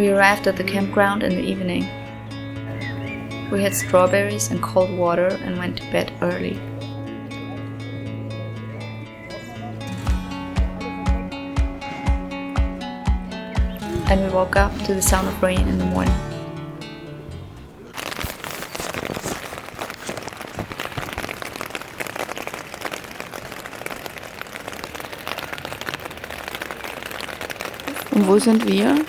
We arrived at the campground in the evening. We had strawberries and cold water and went to bed early. And we woke up to the sound of rain in the morning. Und wo sind wir?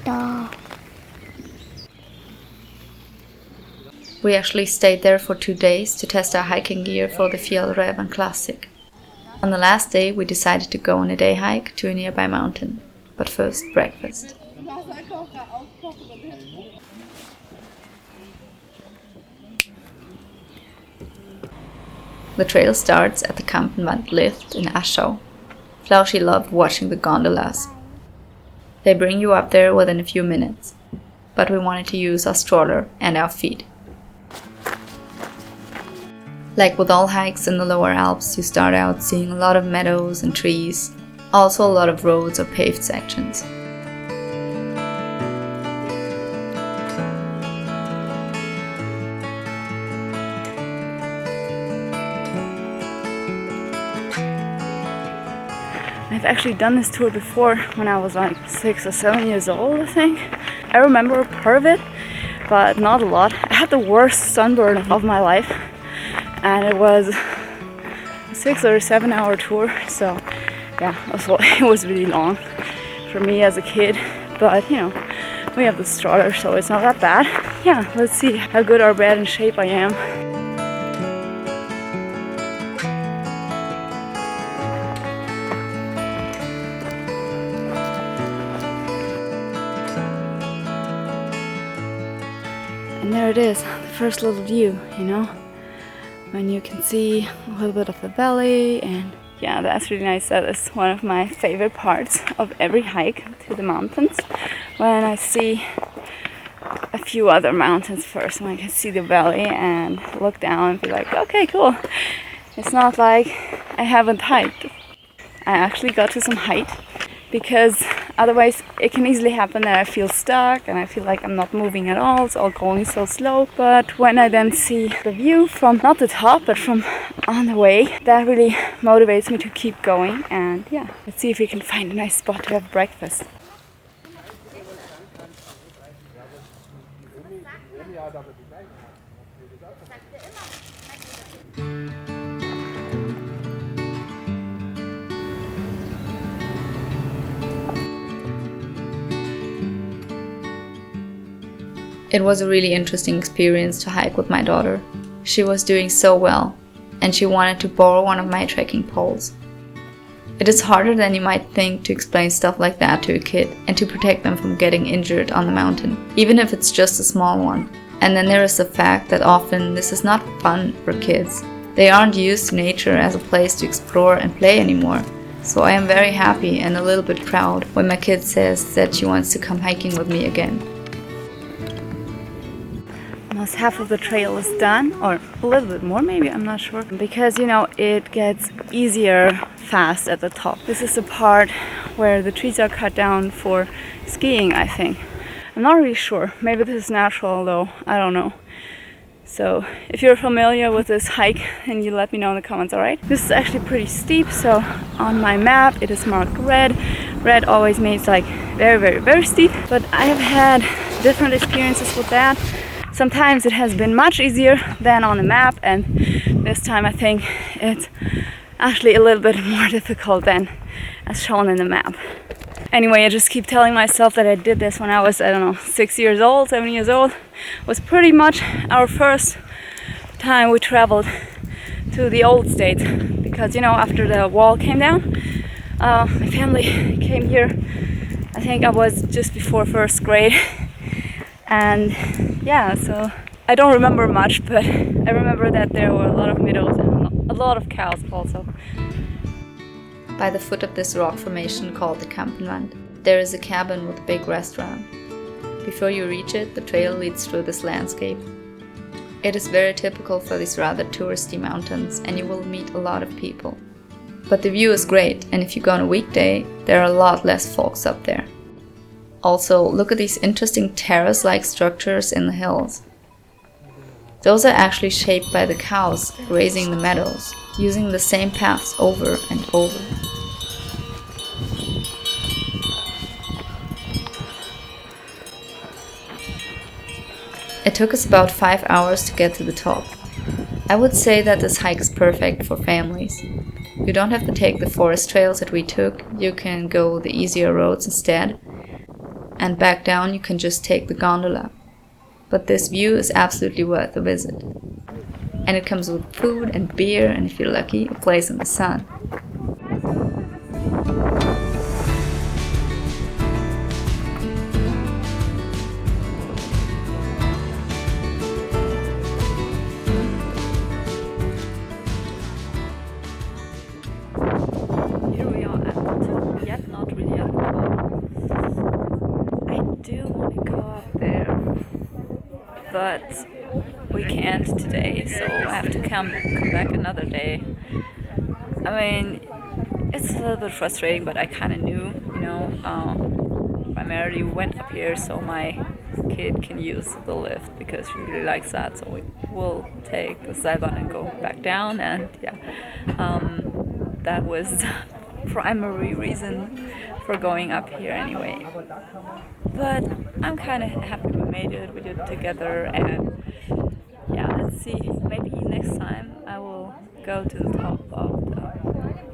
Da. We actually stayed there for 2 days to test our hiking gear for the Fjällräven Classic. On the last day we decided to go on a day hike to a nearby mountain. But first, breakfast. The trail starts at the Kampenwand lift in Aschau. Flauschie loved watching the gondolas. They bring you up there within a few minutes, but we wanted to use our stroller and our feet. Like with all hikes in the Lower Alps, you start out seeing a lot of meadows and trees, also a lot of roads or paved sections. I've actually done this tour before when I was like 6 or 7 years old, I think. I remember part of it, but not a lot. I had the worst sunburn of my life, and it was a 6 or 7 hour tour, so yeah, it was really long for me as a kid, but you know, we have the stroller, so it's not that bad. Yeah, let's see how good or bad in shape I am. And there it is, the first little view, you know, when you can see a little bit of the valley, and yeah, that's really nice. That is one of my favorite parts of every hike to the mountains, when I see a few other mountains first, when I can see the valley and look down and be like, okay, cool. It's not like I haven't hiked. I actually got to some height, because otherwise it can easily happen that I feel stuck and I feel like I'm not moving at all, it's all going so slow. But when I then see the view from not the top but from on the way, that really motivates me to keep going. And yeah, let's see if we can find a nice spot to have breakfast. It was a really interesting experience to hike with my daughter. She was doing so well, and she wanted to borrow one of my trekking poles. It is harder than you might think to explain stuff like that to a kid and to protect them from getting injured on the mountain, even if it's just a small one. And then there is the fact that often this is not fun for kids. They aren't used to nature as a place to explore and play anymore. So I am very happy and a little bit proud when my kid says that she wants to come hiking with me again. Almost half of the trail is done, or a little bit more maybe, I'm not sure, because you know, it gets easier fast at the top. This is the part where the trees are cut down for skiing, I think. I'm not really sure, maybe this is natural though, I don't know. So if you're familiar with this hike, then you let me know in the comments, alright? This is actually pretty steep, so on my map it is marked red. Red always means like very, very, very steep, but I have had different experiences with that. Sometimes it has been much easier than on the map, and this time I think it's actually a little bit more difficult than as shown in the map. Anyway, I just keep telling myself that I did this when I was, I don't know, 6 years old, 7 years old. It was pretty much our first time we traveled to the old state, because you know, after the wall came down, my family came here. I think I was just before first grade. And yeah, so I don't remember much, but I remember that there were a lot of meadows and a lot of cows also. By the foot of this rock formation called the Kampenwand, there is a cabin with a big restaurant. Before you reach it, the trail leads through this landscape. It is very typical for these rather touristy mountains, and you will meet a lot of people. But the view is great, and if you go on a weekday, there are a lot less folks up there. Also, look at these interesting terrace-like structures in the hills. Those are actually shaped by the cows grazing the meadows, using the same paths over and over. It took us about 5 hours to get to the top. I would say that this hike is perfect for families. You don't have to take the forest trails that we took, you can go the easier roads instead. And back down you can just take the gondola. But this view is absolutely worth a visit. And it comes with food and beer, and if you're lucky, a place in the sun. Here we are at the top, yet not really at the top. I do want to go up there, but we can't today, so I have to come back another day. I mean, it's a little bit frustrating, but I kind of knew, primarily we went up here so my kid can use the lift because she really likes that, so we will take the Seilbahn and go back down, and that was the primary reason for going up here anyway. But I'm kind of happy we made it, we did it together, and let's see, maybe next time I will go to the top of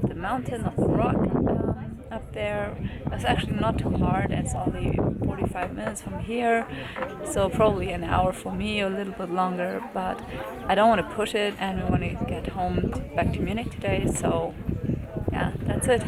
the mountain, of the rock up there. It's actually not too hard, it's only 45 minutes from here, so probably an hour for me, or a little bit longer, but I don't want to push it, and we want to get home back to Munich today, so yeah, that's it.